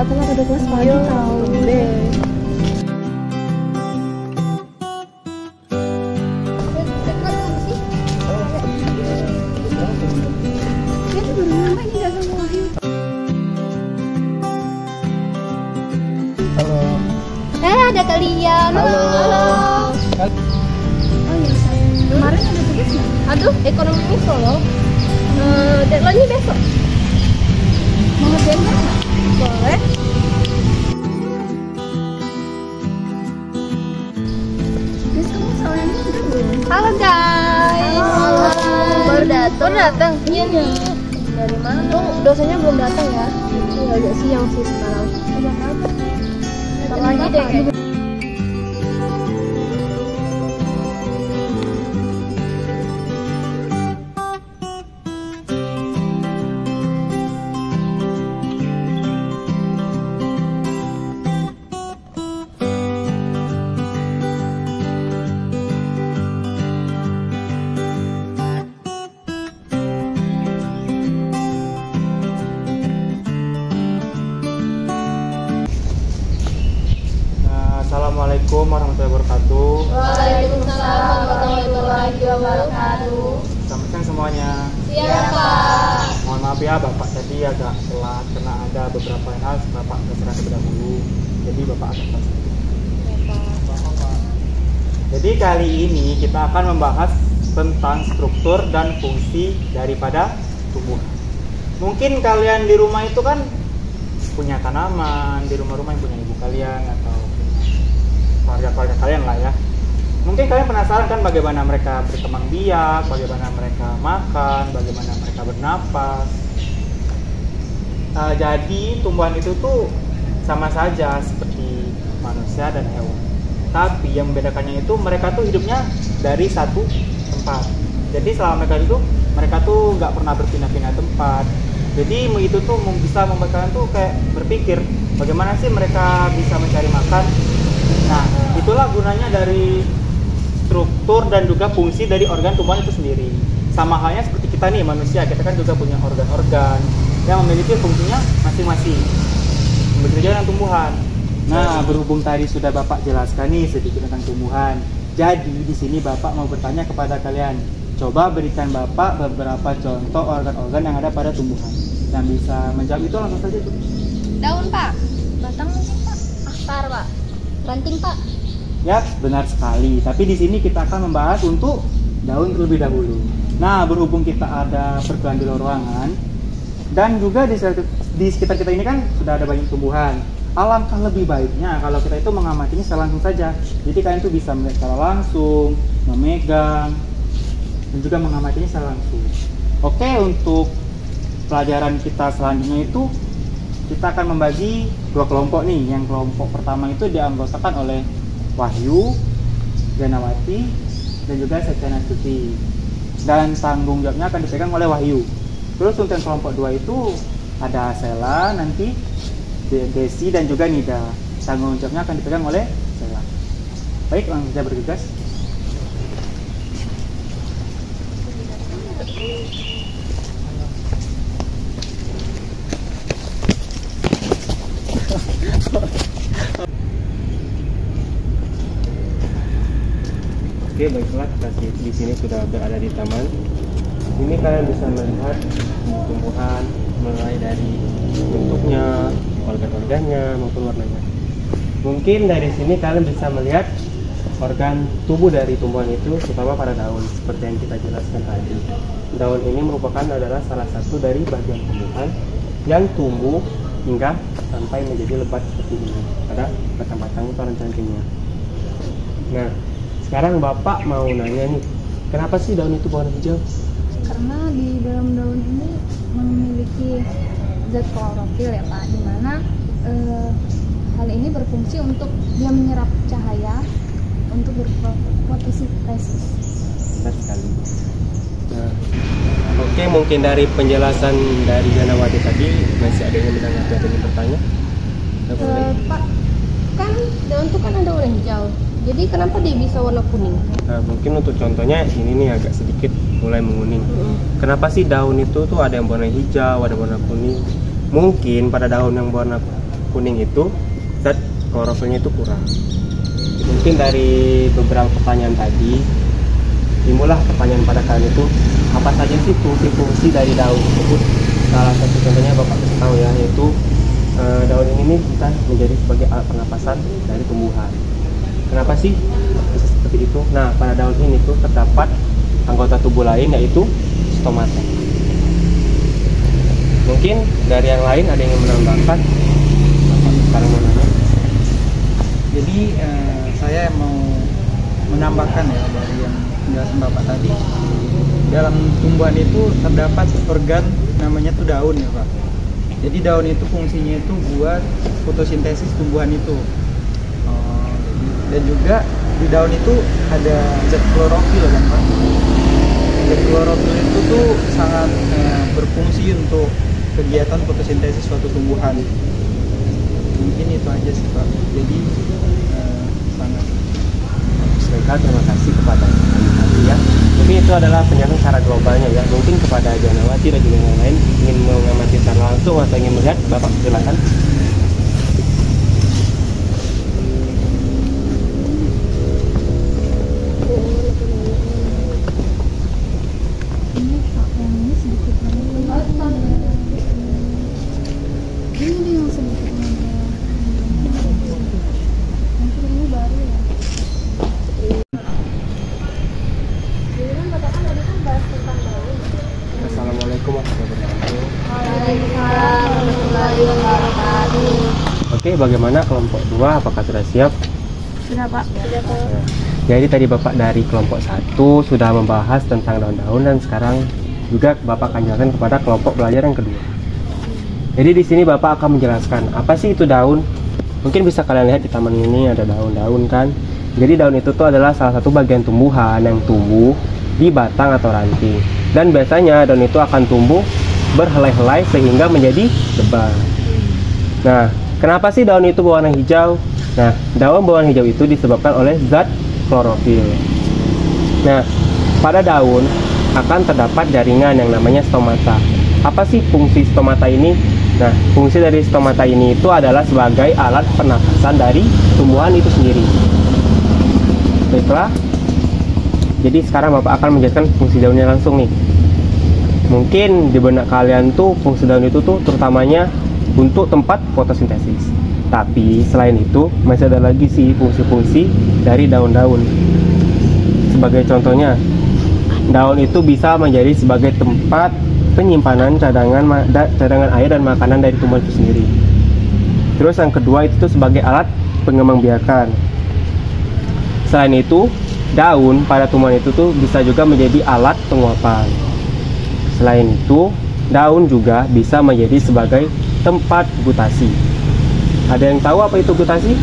telat ada kelas pagi tahu deh. Ada kalian. Halo. Oh iya sayang. Kemarin ada tugas nggak? Aduh, ekonomi mikro loh. Deadline-nya besok. Mau ngerjain nggak? Boleh. Guys, kamu soalnya udah belum? Halo guys. Halo. Baru datang. Iya nih. Dari mana tuh? Dosennya belum datang ya? Iya, agak siang sih sekarang. Ajak aja. Ntar lagi deh kayaknya. Assalamualaikum warahmatullahi wabarakatuh. Waalaikumsalam warahmatullahi wabarakatuh. Selamat siang semuanya. Siap, Pak. Mohon maaf ya Bapak tadi agak telat karena ada beberapa hal Bapak terserah terlebih dahulu. Jadi Bapak akan pasti. Jadi kali ini kita akan membahas tentang struktur dan fungsi daripada tumbuhan. Mungkin kalian di rumah itu kan punya tanaman, di rumah-rumah yang punya ibu kalian atau keluarga-keluarga kalian lah ya. Mungkin kalian penasaran kan bagaimana mereka berkembang biak, bagaimana mereka makan, bagaimana mereka bernapas. Jadi tumbuhan itu tuh sama saja seperti manusia dan hewan. Tapi yang membedakannya itu mereka tuh hidupnya dari satu tempat. Jadi selama mereka tuh nggak pernah berpindah-pindah tempat. Jadi itu tuh bisa membuat kalian tuh kayak berpikir bagaimana sih mereka bisa mencari makan. Nah, itulah gunanya dari struktur dan juga fungsi dari organ tumbuhan itu sendiri. Sama halnya seperti kita nih manusia, kita kan juga punya organ-organ yang memiliki fungsinya masing-masing. Begitu juga dengan tumbuhan. Nah, berhubung tadi sudah Bapak jelaskan nih sedikit tentang tumbuhan. Jadi di sini Bapak mau bertanya kepada kalian. Coba berikan Bapak beberapa contoh organ-organ yang ada pada tumbuhan. Yang bisa menjawab itu langsung saja tuh. Daun, Pak. Batang mungkin, Pak. Akar, Pak. Ranting, Pak. Ya, benar sekali. Tapi di sini kita akan membahas untuk daun terlebih dahulu. Nah, berhubung kita ada perguruan di luar ruangan dan juga di sekitar kita ini kan sudah ada banyak tumbuhan. Alangkah lebih baiknya kalau kita itu mengamatinya secara langsung saja. Jadi kalian tuh bisa melihat secara langsung, memegang, dan juga mengamatinya secara langsung. Oke, untuk pelajaran kita selanjutnya itu kita akan membagi dua kelompok nih. Yang kelompok pertama itu dianggotakan oleh Wahyu, Ganawati, dan juga Setia Stuti. Dan tanggung jawabnya akan dipegang oleh Wahyu. Terus untuk kelompok dua itu ada Sela, nanti Desi, dan juga Nida. Tanggung jawabnya akan dipegang oleh Sela. Baik, langsung saja bergegas. Oke, baiklah, kita di sini sudah berada di taman. Ini kalian bisa melihat tumbuhan mulai dari bentuknya, organ-organnya maupun warnanya. Mungkin dari sini kalian bisa melihat organ tubuh dari tumbuhan itu, terutama pada daun, seperti yang kita jelaskan tadi. Daun ini merupakan adalah salah satu dari bagian tumbuhan yang tumbuh hingga sampai menjadi lebat seperti ini pada batang-batang atau ranting-rantingnya. Nah, sekarang Bapak mau nanya nih, kenapa sih daun itu warna hijau? Karena di dalam daun ini memiliki zat klorofil ya Pak, dimana hal ini berfungsi untuk dia menyerap cahaya untuk berfotosintesis. Benar sekali. Nah, oke, mungkin dari penjelasan dari Ganawati tadi masih ada yang menanggapi atau yang bertanya? Pak, kan daun itu kan ada warna hijau. Jadi kenapa dia bisa warna kuning? Nah, mungkin untuk contohnya ini nih agak sedikit mulai menguning. Kenapa sih daun itu tuh ada yang warna hijau, ada warna kuning? Mungkin pada daun yang warna kuning itu zat klorofilnya itu kurang. Mungkin dari beberapa pertanyaan tadi timbullah pertanyaan pada kalian itu, apa saja sih fungsi-fungsi dari daun tersebut. Salah satu contohnya Bapak kasih tahu ya, yaitu daun ini bisa menjadi sebagai alat pernapasan dari tumbuhan. Kenapa sih bisa seperti itu? Nah, pada daun ini tuh terdapat anggota tubuh lain yaitu stomata. Mungkin dari yang lain ada yang ingin menambahkan? Bapak sekarang mau nanya. Jadi saya mau menambahkan ya dari yang penjelasan Bapak tadi. Dalam tumbuhan itu terdapat organ namanya tuh daun ya Pak. Jadi daun itu fungsinya itu buat fotosintesis tumbuhan itu. Dan juga di daun itu ada zat klorofil kan Pak. Zat klorofil itu tuh sangat berfungsi untuk kegiatan fotosintesis suatu tumbuhan. Mungkin itu aja sih Pak. Jadi sangat. Baiklah, terima kasih kepada kami ya. Mungkin itu adalah penjelasan secara globalnya ya. Mungkin kepada Janawati dan juga yang lain ingin mengamati secara langsung atau ingin melihat, Bapak silakan. Oke, bagaimana kelompok 2? Apakah sudah siap? Sudah Pak. Sudah Pak. Jadi tadi Bapak dari kelompok 1 sudah membahas tentang daun-daun, dan sekarang juga Bapak akan jelaskan kepada kelompok belajar yang kedua. Jadi di sini Bapak akan menjelaskan apa sih itu daun. Mungkin bisa kalian lihat di taman ini ada daun-daun kan. Jadi daun itu tuh adalah salah satu bagian tumbuhan yang tumbuh di batang atau ranting. Dan biasanya daun itu akan tumbuh berhelai-helai sehingga menjadi lebar. Nah, kenapa sih daun itu berwarna hijau? Nah, daun berwarna hijau itu disebabkan oleh zat klorofil. Nah, pada daun akan terdapat jaringan yang namanya stomata. Apa sih fungsi stomata ini? Nah, fungsi dari stomata ini itu adalah sebagai alat pernapasan dari tumbuhan itu sendiri. Baiklah. Jadi sekarang Bapak akan menjelaskan fungsi daunnya langsung nih. Mungkin di benak kalian tuh fungsi daun itu tuh terutamanya untuk tempat fotosintesis. Tapi selain itu masih ada lagi sih fungsi-fungsi dari daun-daun. Sebagai contohnya, daun itu bisa menjadi sebagai tempat penyimpanan cadangan air dan makanan dari tumbuhan itu sendiri. Terus yang kedua itu tuh sebagai alat pengembangbiakan. Selain itu, daun pada tumbuhan itu tuh bisa juga menjadi alat penguapan. Selain itu, daun juga bisa menjadi sebagai tempat gutasi. Ada yang tahu apa itu gutasi?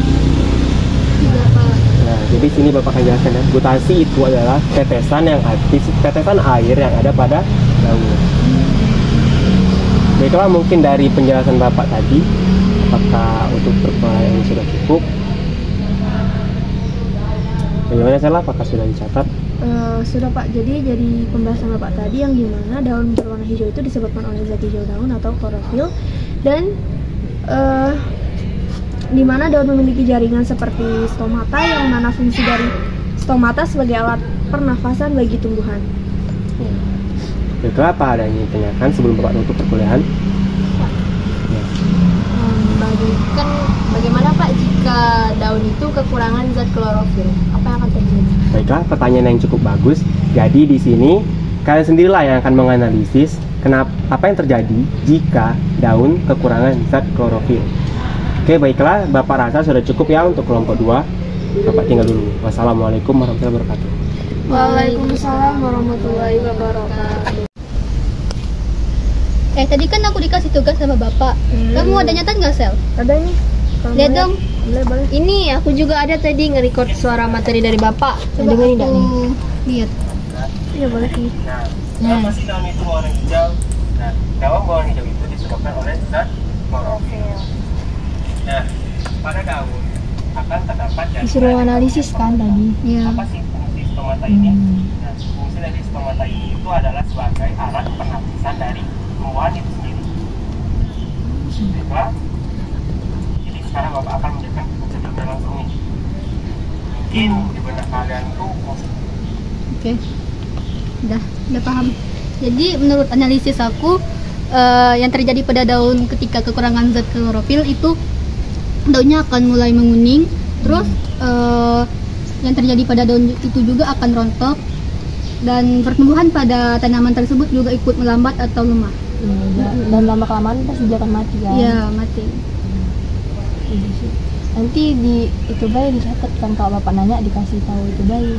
Nah, jadi sini Bapak akan jelaskan ya. Gutasi itu adalah tetesan air yang ada pada daun. Baiklah, mungkin dari penjelasan Bapak tadi, apakah untuk perkuliahan ini sudah cukup? Bagaimana Sela? Apakah sudah dicatat? Sudah Pak. Jadi pembahasan Bapak tadi yang gimana daun berwarna hijau itu disebabkan oleh zat hijau daun atau klorofil, dan di mana daun memiliki jaringan seperti stomata, yang mana fungsi dari stomata sebagai alat pernafasan bagi tumbuhan. Baiklah, apa ada yang ditanyakan sebelum Bapak tutup perkuliahan? Bagaimana Pak jika daun itu kekurangan zat klorofil? Apa yang akan terjadi? Baiklah, pertanyaan yang cukup bagus. Jadi di sini kalian sendirilah yang akan menganalisis apa yang terjadi jika daun kekurangan zat klorofil. Oke, baiklah, Bapak rasa sudah cukup ya untuk kelompok 2. Bapak tinggal dulu. Wassalamualaikum warahmatullahi wabarakatuh. Waalaikumsalam warahmatullahi wabarakatuh. Tadi kan aku dikasih tugas sama Bapak. Kamu ada nyatet nggak, Sel? Ada ini. Lihat dong. Boleh. Ini aku juga ada tadi nge-record suara materi dari Bapak. Coba dengerin dah nih. Lihat. Iya, boleh sih. Kenapa sih daun itu berwarna hijau? Nah, daun berwarna hijau itu disebabkan oleh zat klorofil. Nah, pada daun akan terdapat Disuruh analisis kan tadi. Iya. Apa sih fungsi stomata ini? Nah, fungsi dari stomata ini itu adalah sebagai alat pernapasan dari tumbuhan itu sendiri. Baiklah, sekarang Bapak akan menjelaskan langsung nih. Mungkin di benak kalian tuh Oke, udah paham. Jadi menurut analisis aku, yang terjadi pada daun ketika kekurangan zat klorofil itu daunnya akan mulai menguning, terus yang terjadi pada daun itu juga akan rontok, dan pertumbuhan pada tanaman tersebut juga ikut melambat atau lemah. Dan lama kelamaan pasti dia akan mati kan? Iya, mati. Nanti itu bayi dicatat kan, kalau bapak nanya dikasih tahu itu bayi.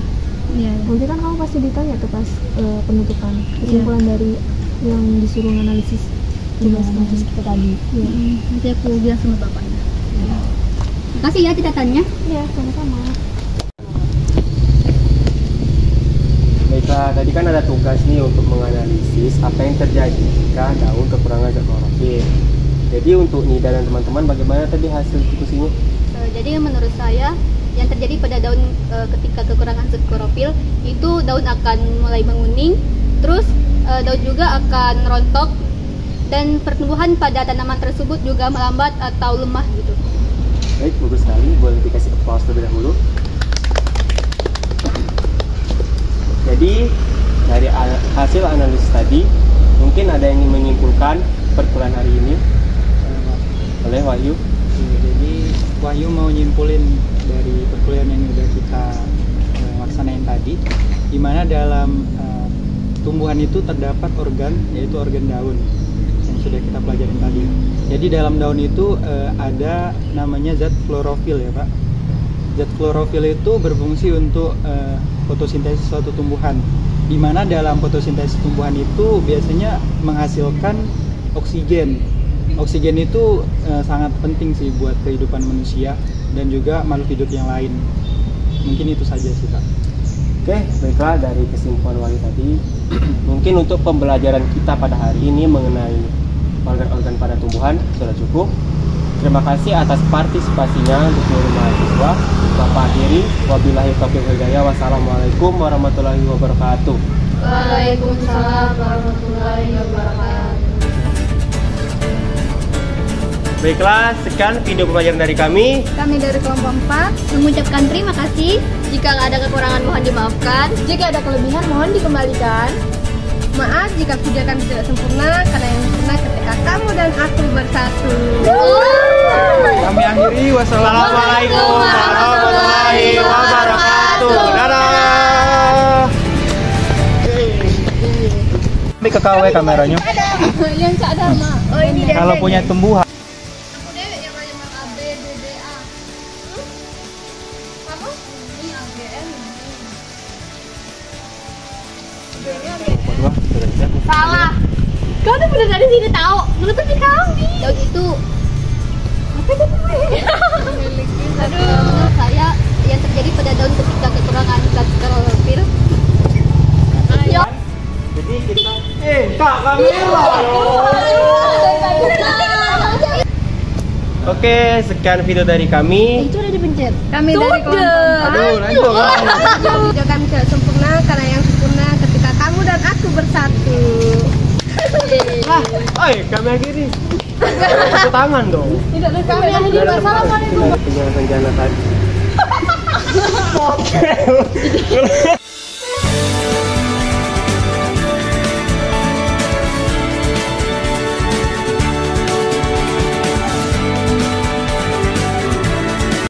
Iya. Nanti kan kamu pasti ditanya tuh pas penutupan kesimpulan dari yang disuruh analisis analisis kita tadi. Iya. Nanti aku bilang sama bapaknya. Makasih ya catatannya. Iya, sama-sama. Baiklah, tadi kan ada tugas nih untuk menganalisis apa yang terjadi jika daun kekurangan zat klorofil. Jadi untuk Nida dan teman-teman, bagaimana tadi hasil diskusinya? Jadi menurut saya yang terjadi pada daun ketika kekurangan zat klorofil itu daun akan mulai menguning, terus daun juga akan rontok, dan pertumbuhan pada tanaman tersebut juga melambat atau lemah gitu. Baik, bagus sekali. Boleh dikasih applause terlebih dahulu. Jadi dari hasil analisis tadi, mungkin ada yang ingin menyimpulkan perkuliahan hari ini oleh Wahyu. Jadi Wahyu mau nyimpulin dari perkuliahan yang udah kita laksanain tadi, di mana dalam tumbuhan itu terdapat organ, yaitu organ daun yang sudah kita pelajarin tadi. Jadi dalam daun itu ada namanya zat klorofil ya Pak. Zat klorofil itu berfungsi untuk fotosintesis suatu tumbuhan, di mana dalam fotosintesis tumbuhan itu biasanya menghasilkan oksigen. Oksigen itu sangat penting sih buat kehidupan manusia dan juga makhluk hidup yang lain. Mungkin itu saja sih Pak. Oke, baiklah, dari kesimpulan Wahyu tadi, mungkin untuk pembelajaran kita pada hari ini mengenai organ-organ pada tumbuhan sudah cukup. Terima kasih atas partisipasinya untuk seluruh mahasiswa. Bapak akhiri, wabillahi taufiq wal hidayah. Wassalamualaikum warahmatullahi wabarakatuh. Waalaikumsalam warahmatullahi wabarakatuh. Baiklah, sekian video pembelajaran dari kami. Kami dari kelompok 4 mengucapkan terima kasih. Jika ada kekurangan mohon dimaafkan. Jika ada kelebihan mohon dikembalikan. Maaf jika video kami tidak sempurna, karena yang sempurna ketika kamu dan aku bersatu. Kami akhiri, wassalamualaikum warahmatullahi wabarakatuh. Dadah. Ini ke KW kameranya. Yang Cak Dharma. Oh ini dia. Kalau punya tumbuhan. Aku deh yang banyak A B D D A. Kamu? Ini AGN. Salah. Kau tuh bener dari sini tahu. Menurut si kami. Daun itu apa itu namanya? Aduh. Menurut saya yang terjadi pada daun ketika kekurangan zat klorofil. Ayo. Jadi kita Kak kamera. Oke, sekian video dari kami. Itu udah dipencet. Kami dari kelompok. Aduh, lanjut kan. Video kami tidak sempurna, karena yang sempurna ketika kamu dan aku bersatu. Kami akhiri. Tepuk tangan dong. Tidak ada kami akhiri. Wassalamualaikum. Penjelasan jana tadi.